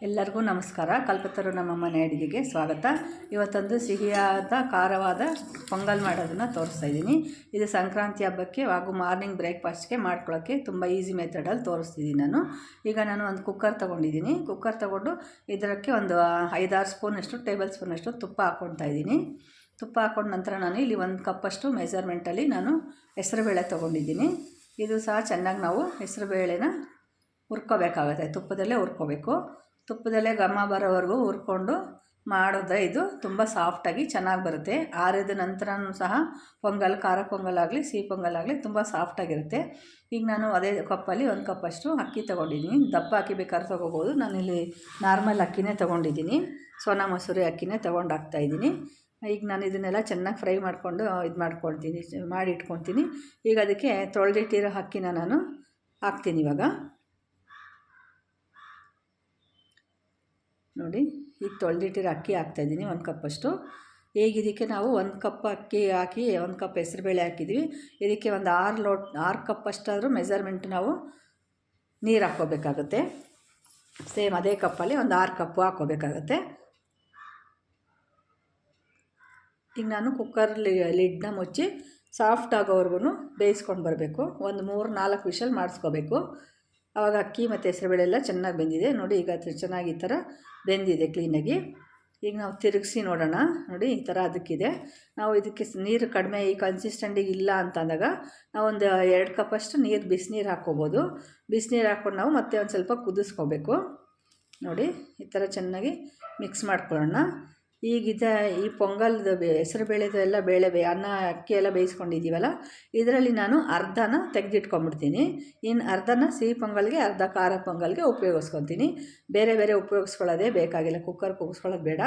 ಎಲ್ಲರಿಗೂ ನಮಸ್ಕಾರ. ಕಲ್ಪತರು ನಮ್ಮ ಮನೆ ಅಡುಗೆಗೆ ಸ್ವಾಗತ. ಇವತ್ತೊಂದು ಸಿಹಿಯಾದ ಖಾರವಾದ ಪೊಂಗಲ್ ಮಾಡೋದನ್ನು ತೋರಿಸ್ತಾ ಇದ್ದೀನಿ. ಇದು ಸಂಕ್ರಾಂತಿ ಹಬ್ಬಕ್ಕೆ ಹಾಗೂ ಮಾರ್ನಿಂಗ್ ಬ್ರೇಕ್ಫಾಸ್ಟ್ಗೆ ಮಾಡ್ಕೊಳ್ಳೋಕ್ಕೆ ತುಂಬ ಈಸಿ ಮೆಥಡಲ್ಲಿ ತೋರಿಸ್ತಿದ್ದೀನಿ ನಾನು. ಈಗ ನಾನು ಒಂದು ಕುಕ್ಕರ್ ತೊಗೊಂಡಿದ್ದೀನಿ. ಕುಕ್ಕರ್ ತೊಗೊಂಡು ಇದಕ್ಕೆ ಒಂದು 5-6 ಸ್ಪೂನಷ್ಟು ಟೇಬಲ್ ಸ್ಪೂನಷ್ಟು ತುಪ್ಪ ಹಾಕ್ಕೊಳ್ತಾ ಇದ್ದೀನಿ. ತುಪ್ಪ ಹಾಕ್ಕೊಂಡ ನಂತರ ನಾನು ಇಲ್ಲಿ 1 ಕಪ್ಪಷ್ಟು ಮೆಜರ್ಮೆಂಟಲ್ಲಿ ನಾನು ಹೆಸರುಬೇಳೆ ತೊಗೊಂಡಿದ್ದೀನಿ. ಇದು ಸಹ ಚೆನ್ನಾಗಿ ನಾವು ಹೆಸರುಬೇಳೆನ ಹುರ್ಕೋಬೇಕಾಗುತ್ತೆ. ತುಪ್ಪದಲ್ಲೇ ಹುರ್ಕೋಬೇಕು. ತುಪ್ಪದಲ್ಲೇ ಘಮ ಬರೋವರೆಗೂ ಹುರ್ಕೊಂಡು ಮಾಡಿದ್ರೆ ಇದು ತುಂಬ ಸಾಫ್ಟಾಗಿ ಚೆನ್ನಾಗಿ ಬರುತ್ತೆ. ಆರಿದ ನಂತರನೂ ಸಹ ಪೊಂಗಲ್, ಖಾರ ಪೊಂಗಲಾಗಲಿ ಸಿಹಿ ಪೊಂಗಲಾಗಲಿ ತುಂಬ ಸಾಫ್ಟಾಗಿರುತ್ತೆ. ಈಗ ನಾನು ಅದೇ ಕಪ್ಪಲ್ಲಿ 1 ಕಪ್ಪಷ್ಟು ಅಕ್ಕಿ ತೊಗೊಂಡಿದ್ದೀನಿ. ದಪ್ಪ ಅಕ್ಕಿ ಬೇಕಾದ್ರೆ ತೊಗೋಬೋದು. ನಾನಿಲ್ಲಿ ನಾರ್ಮಲ್ ಅಕ್ಕಿನೇ ತೊಗೊಂಡಿದ್ದೀನಿ. ಸೋನಾ ಮಸೂರಿ ಅಕ್ಕಿನೇ ತೊಗೊಂಡು ಹಾಕ್ತಾಯಿದ್ದೀನಿ. ಈಗ ನಾನು ಇದನ್ನೆಲ್ಲ ಚೆನ್ನಾಗಿ ಫ್ರೈ ಮಾಡಿಕೊಂಡು ಮಾಡಿ ಇಟ್ಕೊತೀನಿ. ಈಗ ಅದಕ್ಕೆ ತೊಳೆದಿಟ್ಟಿರೋ ಅಕ್ಕಿನ ನಾನು ಹಾಕ್ತೀನಿ. ಇವಾಗ ನೋಡಿ, ಈಗ ತೊಳೆದಿಟ್ಟಿರೋ ಅಕ್ಕಿ ಹಾಕ್ತಾಯಿದ್ದೀನಿ 1 ಕಪ್ಪಷ್ಟು. ಈಗ ಇದಕ್ಕೆ ನಾವು 1 ಕಪ್ ಅಕ್ಕಿ ಹಾಕಿ 1 ಕಪ್ ಹೆಸರುಬೇಳೆ ಹಾಕಿದ್ವಿ. ಇದಕ್ಕೆ ಒಂದು 6 ಕಪ್ಪಷ್ಟಾದರೂ ಮೆಜರ್ಮೆಂಟ್ ನಾವು ನೀರು ಹಾಕ್ಕೋಬೇಕಾಗುತ್ತೆ. ಸೇಮ್ ಅದೇ ಕಪ್ಪಲ್ಲಿ ಒಂದು 6 ಕಪ್ಪು ಹಾಕ್ಕೋಬೇಕಾಗತ್ತೆ. ಈಗ ನಾನು ಕುಕ್ಕರ್ ಲಿಡ್ನ ಮುಚ್ಚಿ ಸಾಫ್ಟ್ ಆಗೋವರೆಗೂ ಬೇಯಿಸ್ಕೊಂಡು ಬರಬೇಕು. ಒಂದು 3-4 ವಿಷಲ್ ಮಾಡಿಸ್ಕೋಬೇಕು. ಆವಾಗ ಅಕ್ಕಿ ಮತ್ತು ಹೆಸರುಬೇಳೆ ಎಲ್ಲ ಚೆನ್ನಾಗಿ ಬೆಂದಿದೆ. ನೋಡಿ, ಈಗ ಚೆನ್ನಾಗಿ ಈ ಥರ ಬೆಂದಿದೆ ಕ್ಲೀನಾಗಿ. ಈಗ ನಾವು ತಿರುಗಿಸಿ ನೋಡೋಣ. ನೋಡಿ, ಈ ಥರ ಅದಕ್ಕಿದೆ. ನಾವು ಇದಕ್ಕೆ ನೀರು ಕಡಿಮೆ ಈ ಕನ್ಸಿಸ್ಟೆಂಟಿಗೆ ಇಲ್ಲ ಅಂತಂದಾಗ ನಾವು ಒಂದು 2 ಕಪ್ಪಷ್ಟು ಬಿಸಿನೀರು ಹಾಕ್ಕೋಬೋದು. ಬಿಸಿನೀರು ಹಾಕ್ಕೊಂಡು ನಾವು ಮತ್ತೆ ಒಂದು ಸ್ವಲ್ಪ ಕುದಿಸ್ಕೋಬೇಕು. ನೋಡಿ, ಈ ಥರ ಚೆನ್ನಾಗಿ ಮಿಕ್ಸ್ ಮಾಡ್ಕೊಳ್ಳೋಣ. ಈಗಿದ ಈ ಪೊಂಗಲ್ದು ಹೆಸರುಬೇಳೆದು ಎಲ್ಲ ಅನ್ನ ಅಕ್ಕಿ ಎಲ್ಲ ಬೇಯಿಸ್ಕೊಂಡಿದ್ದೀವಲ್ಲ, ಇದರಲ್ಲಿ ನಾನು ಅರ್ಧನ ತೆಗೆದಿಟ್ಕೊಂಡ್ಬಿಡ್ತೀನಿ. ಇನ್ನು ಅರ್ಧನ ಸಿಹಿ ಪೊಂಗಲ್ಗೆ, ಅರ್ಧ ಖಾರ ಪೊಂಗಲ್ಗೆ ಉಪಯೋಗಿಸ್ಕೊತೀನಿ. ಬೇರೆ ಬೇರೆ ಉಪಯೋಗಿಸ್ಕೊಳ್ಳೋದೇ ಬೇಕಾಗಿಲ್ಲ, ಕುಕ್ಕರ್ ಕೂಗಿಸ್ಕೊಳ್ಳೋದು ಬೇಡ.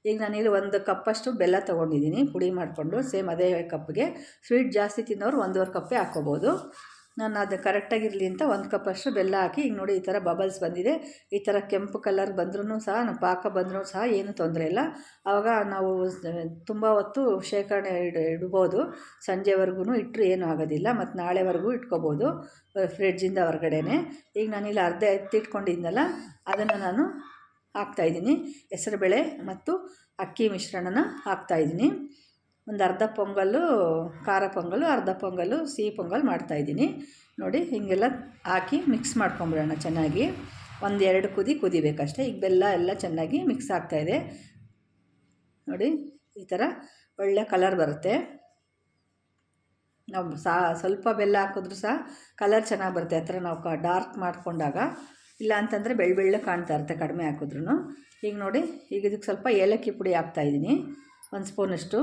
ಈಗ ನಾನಿಲ್ಲಿ 1 ಕಪ್ಪಷ್ಟು ಬೆಲ್ಲ ತೊಗೊಂಡಿದ್ದೀನಿ ಪುಡಿ ಮಾಡಿಕೊಂಡು. ಸೇಮ್ ಅದೇ ಕಪ್ಗೆ ಸ್ವೀಟ್ ಜಾಸ್ತಿ ತಿನ್ನೋರು 1.5 ಕಪ್ಪೇ ಹಾಕ್ಕೋಬೋದು. ನಾನು ಅದು ಕರೆಕ್ಟಾಗಿರಲಿ ಅಂತ 1 ಕಪ್ಪಷ್ಟು ಬೆಲ್ಲ ಹಾಕಿ, ಈಗ ನೋಡಿ ಈ ಥರ ಬಬಲ್ಸ್ ಬಂದಿದೆ. ಈ ಥರ ಕೆಂಪು ಕಲರ್ ಬಂದ್ರೂ ಸಹ, ಪಾಕ ಬಂದರೂ ಸಹ ಏನೂ ತೊಂದರೆ ಇಲ್ಲ. ಆವಾಗ ನಾವು ತುಂಬ ಹೊತ್ತು ಶೇಖರಣೆ ಇಡ್ಬೋದು. ಸಂಜೆವರೆಗೂ ಇಟ್ಟರು ಏನೂ ಆಗೋದಿಲ್ಲ. ಮತ್ತು ನಾಳೆವರೆಗೂ ಇಟ್ಕೋಬೋದು ಫ್ರಿಡ್ಜಿಂದ ಹೊರಗಡೆನೆ. ಈಗ ನಾನಿಲ್ಲಿ ಅರ್ಧ ಎತ್ತಿಟ್ಕೊಂಡಿದ್ನಲ್ಲ, ಅದನ್ನು ನಾನು ಹಾಕ್ತಾಯಿದ್ದೀನಿ. ಹೆಸರುಬೇಳೆ ಮತ್ತು ಅಕ್ಕಿ ಮಿಶ್ರಣನ ಹಾಕ್ತಾಯಿದ್ದೀನಿ. ಒಂದು ಅರ್ಧ ಪೊಂಗಲ್ಲು ಖಾರ ಪೊಂಗಲ್ಲು, ಅರ್ಧ ಪೊಂಗಲ್ಲು ಸಿಹಿ ಪೊಂಗಲ್ ಮಾಡ್ತಾಯಿದ್ದೀನಿ. ನೋಡಿ, ಹೀಗೆಲ್ಲ ಹಾಕಿ ಮಿಕ್ಸ್ ಮಾಡ್ಕೊಂಬಿಡೋಣ ಚೆನ್ನಾಗಿ. 1-2 ಕುದಿಬೇಕಷ್ಟೇ. ಈಗ ಬೆಲ್ಲ ಎಲ್ಲ ಚೆನ್ನಾಗಿ ಮಿಕ್ಸ್ ಆಗ್ತಾಯಿದೆ. ನೋಡಿ, ಈ ಥರ ಒಳ್ಳೆ ಕಲರ್ ಬರುತ್ತೆ. ನಾವು ಸ್ವಲ್ಪ ಬೆಲ್ಲ ಹಾಕಿದ್ರೂ ಸಹ ಕಲರ್ ಚೆನ್ನಾಗಿ ಬರುತ್ತೆ. ಆ ಥರ ನಾವು ಡಾರ್ಕ್ ಮಾಡಿಕೊಂಡಾಗ. ಇಲ್ಲ ಅಂತಂದರೆ ಬೆಳ್ಳ ಕಾಣ್ತಾ ಇರುತ್ತೆ ಕಡಿಮೆ ಹಾಕಿದ್ರೂ. ಈಗ ನೋಡಿ, ಈಗ ಇದಕ್ಕೆ ಸ್ವಲ್ಪ ಏಲಕ್ಕಿ ಪುಡಿ ಹಾಕ್ತಾಯಿದ್ದೀನಿ 1 ಸ್ಪೂನಷ್ಟು.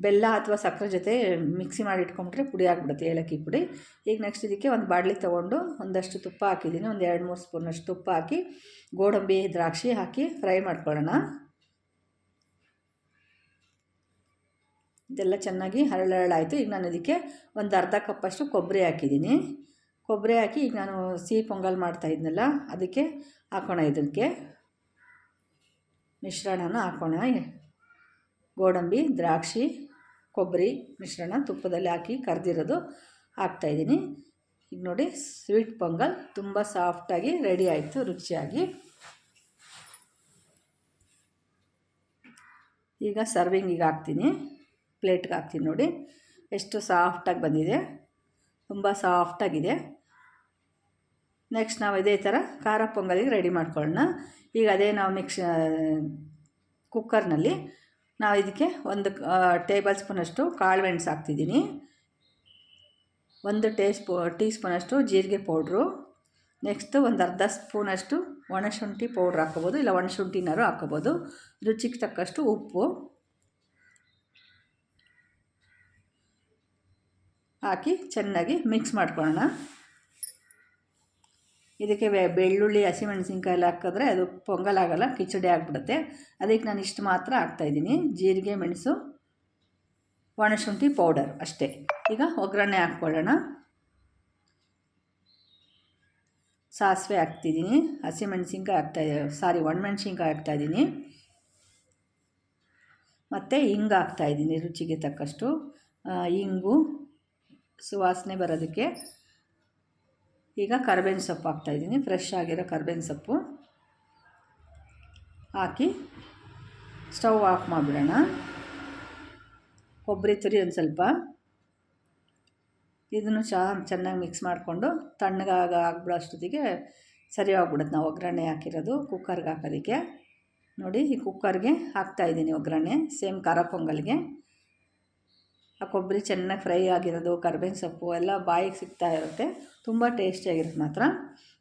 ಬೆಲ್ಲ ಅಥವಾ ಸಕ್ಕರೆ ಜೊತೆ ಮಿಕ್ಸಿ ಮಾಡಿ ಇಟ್ಕೊಂಡ್ರೆ ಪುಡಿ ಆಗಿಬಿಡುತ್ತೆ ಏಲಕ್ಕಿ ಪುಡಿ. ಈಗ ನೆಕ್ಸ್ಟ್ ಇದಕ್ಕೆ ಒಂದು ಬಾಣಲಿ ತೊಗೊಂಡು ಒಂದಷ್ಟು ತುಪ್ಪ ಹಾಕಿದ್ದೀನಿ. ಒಂದು 2-3 ಸ್ಪೂನಷ್ಟು ತುಪ್ಪ ಹಾಕಿ ಗೋಡಂಬಿ, ದ್ರಾಕ್ಷಿ ಹಾಕಿ ಫ್ರೈ ಮಾಡ್ಕೊಳ್ಳೋಣ. ಇದೆಲ್ಲ ಚೆನ್ನಾಗಿ ಹರಳಾಯಿತು. ಈಗ ನಾನು ಇದಕ್ಕೆ ಒಂದು ಅರ್ಧ ಕಪ್ಪಷ್ಟು ಕೊಬ್ಬರಿ ಹಾಕಿದ್ದೀನಿ. ಕೊಬ್ಬರಿ ಹಾಕಿ ಈಗ ನಾನು ಸಿಹಿ ಪೊಂಗಲ್ ಮಾಡ್ತಾಯಿದ್ನಲ್ಲ, ಅದಕ್ಕೆ ಹಾಕೋಣ. ಇದಕ್ಕೆ ಮಿಶ್ರಣನ ಹಾಕೋಣ. ಗೋಡಂಬಿ, ದ್ರಾಕ್ಷಿ, ಕೊಬ್ಬರಿ ಮಿಶ್ರಣ ತುಪ್ಪದಲ್ಲಿ ಹಾಕಿ ಕರೆದಿರೋದು ಹಾಕ್ತಾಯಿದ್ದೀನಿ. ಈಗ ನೋಡಿ, ಸ್ವೀಟ್ ಪೊಂಗಲ್ ತುಂಬ ಸಾಫ್ಟಾಗಿ ರೆಡಿ ಆಯಿತು, ರುಚಿಯಾಗಿ. ಈಗ ಸರ್ವಿಂಗಿಗೆ ಹಾಕ್ತೀನಿ, ಪ್ಲೇಟ್ಗೆ ಹಾಕ್ತೀನಿ. ನೋಡಿ ಎಷ್ಟು ಸಾಫ್ಟಾಗಿ ಬಂದಿದೆ, ತುಂಬ ಸಾಫ್ಟಾಗಿದೆ. ನೆಕ್ಸ್ಟ್ ನಾವು ಇದೇ ಥರ ಖಾರ ಪೊಂಗಲಿಗೆ ರೆಡಿ ಮಾಡ್ಕೊಳ್ಳೋಣ. ಈಗ ಅದೇ ನಾವು ಕುಕ್ಕರ್ನಲ್ಲಿ ನಾವು ಇದಕ್ಕೆ 1 ಟೇಬಲ್ ಸ್ಪೂನಷ್ಟು ಕಾಳು ಮೆಣಸು ಹಾಕ್ತಿದ್ದೀನಿ. 1 ಟೀ ಸ್ಪೂನಷ್ಟು ಜೀರಿಗೆ ಪೌಡ್ರು. ನೆಕ್ಸ್ಟು ಒಂದು ಅರ್ಧ ಸ್ಪೂನಷ್ಟು ಒಣಶುಂಠಿ ಪೌಡ್ರ್ ಹಾಕ್ಕೋಬೋದು, ಇಲ್ಲ ಒಣಶುಂಠಿನಾರು ಹಾಕ್ಕೋಬೋದು. ರುಚಿಗೆ ತಕ್ಕಷ್ಟು ಉಪ್ಪು ಹಾಕಿ ಚೆನ್ನಾಗಿ ಮಿಕ್ಸ್ ಮಾಡ್ಕೊಳ್ಳೋಣ. ಇದಕ್ಕೆ ಬೆಳ್ಳುಳ್ಳಿ, ಹಸಿಮೆಣಸಿನ್ಕಾಯಿ ಎಲ್ಲ ಹಾಕಿದ್ರೆ ಅದು ಪೊಂಗಲ್ ಆಗೋಲ್ಲ, ಕಿಚಡಿ ಆಗಿಬಿಡುತ್ತೆ. ಅದಕ್ಕೆ ನಾನು ಇಷ್ಟು ಮಾತ್ರ ಹಾಕ್ತಾಯಿದ್ದೀನಿ. ಜೀರಿಗೆ, ಮೆಣಸು, ಒಣಶುಂಠಿ ಪೌಡರ್ ಅಷ್ಟೇ. ಈಗ ಒಗ್ಗರಣೆ ಹಾಕ್ಕೊಳ್ಳೋಣ. ಸಾಸಿವೆ ಹಾಕ್ತಿದ್ದೀನಿ, ಒಣಮೆಣ್ಸಿನ್ಕಾಯಿ ಹಾಕ್ತಾಯಿದ್ದೀನಿ. ಮತ್ತು ಹಿಂಗು ಹಾಕ್ತಾಯಿದ್ದೀನಿ ರುಚಿಗೆ ತಕ್ಕಷ್ಟು. ಹಿಂಗು ಸುವಾಸನೆ ಬರೋದಕ್ಕೆ. ಈಗ ಕರಿಬೇವಿನ ಸೊಪ್ಪು ಹಾಕ್ತಾಯಿದ್ದೀನಿ, ಫ್ರೆಶ್ ಆಗಿರೋ ಕರಿಬೇವಿನ ಸೊಪ್ಪು. ಹಾಕಿ ಸ್ಟವ್ ಆಫ್ ಮಾಡಿಬಿಡೋಣ. ಕೊಬ್ಬರಿ ತುರಿ ಒಂದು ಸ್ವಲ್ಪ, ಇದನ್ನು ಚೆನ್ನಾಗಿ ಮಿಕ್ಸ್ ಮಾಡಿಕೊಂಡು ತಣ್ಣಗಾಗ್ಬಿಡೋ ಅಷ್ಟೊತ್ತಿಗೆ ಸರಿ ಹೋಗ್ಬಿಡುತ್ತೆ. ನಾವು ಒಗ್ಗರಣೆ ಹಾಕಿರೋದು ಕುಕ್ಕರ್ಗೆ ಹಾಕೋದಕ್ಕೆ. ನೋಡಿ, ಈ ಕುಕ್ಕರ್ಗೆ ಹಾಕ್ತಾಯಿದ್ದೀನಿ ಒಗ್ಗರಣೆ, ಸೇಮ್ ಖಾರ ಪೊಂಗಲ್ಗೆ. ಆ ಕೊಬ್ಬರಿ ಚೆನ್ನಾಗಿ ಫ್ರೈ ಆಗಿರೋದು, ಕರ್ಬೇವಿನ ಸೊಪ್ಪು ಎಲ್ಲ ಬಾಯಿಗೆ ಸಿಗ್ತಾ ಇರುತ್ತೆ, ತುಂಬ ಟೇಸ್ಟಿಯಾಗಿರುತ್ತೆ ಮಾತ್ರ.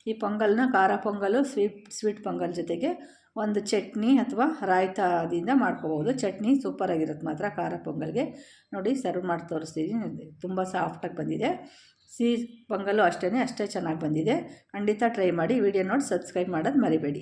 ಈ ಪೊಂಗಲ್ನ ಖಾರ ಪೊಂಗಲು ಸ್ವೀಟ್ ಪೊಂಗಲ್ ಜೊತೆಗೆ ಒಂದು ಚಟ್ನಿ ಅಥವಾ ರಾಯ್ತಾದಿಂದ ಮಾಡ್ಕೋಬೋದು. ಚಟ್ನಿ ಸೂಪರಾಗಿರುತ್ತೆ ಮಾತ್ರ ಖಾರ ಪೊಂಗಲ್ಗೆ. ನೋಡಿ, ಸರ್ವ್ ಮಾಡಿ ತೋರಿಸ್ತೀನಿ. ತುಂಬ ಸಾಫ್ಟಾಗಿ ಬಂದಿದೆ. ಸಿಹಿ ಪೊಂಗಲು ಅಷ್ಟೇ ಚೆನ್ನಾಗಿ ಬಂದಿದೆ. ಖಂಡಿತ ಟ್ರೈ ಮಾಡಿ. ವಿಡಿಯೋ ನೋಡಿ ಸಬ್ಸ್ಕ್ರೈಬ್ ಮಾಡೋದು ಮರಿಬೇಡಿ.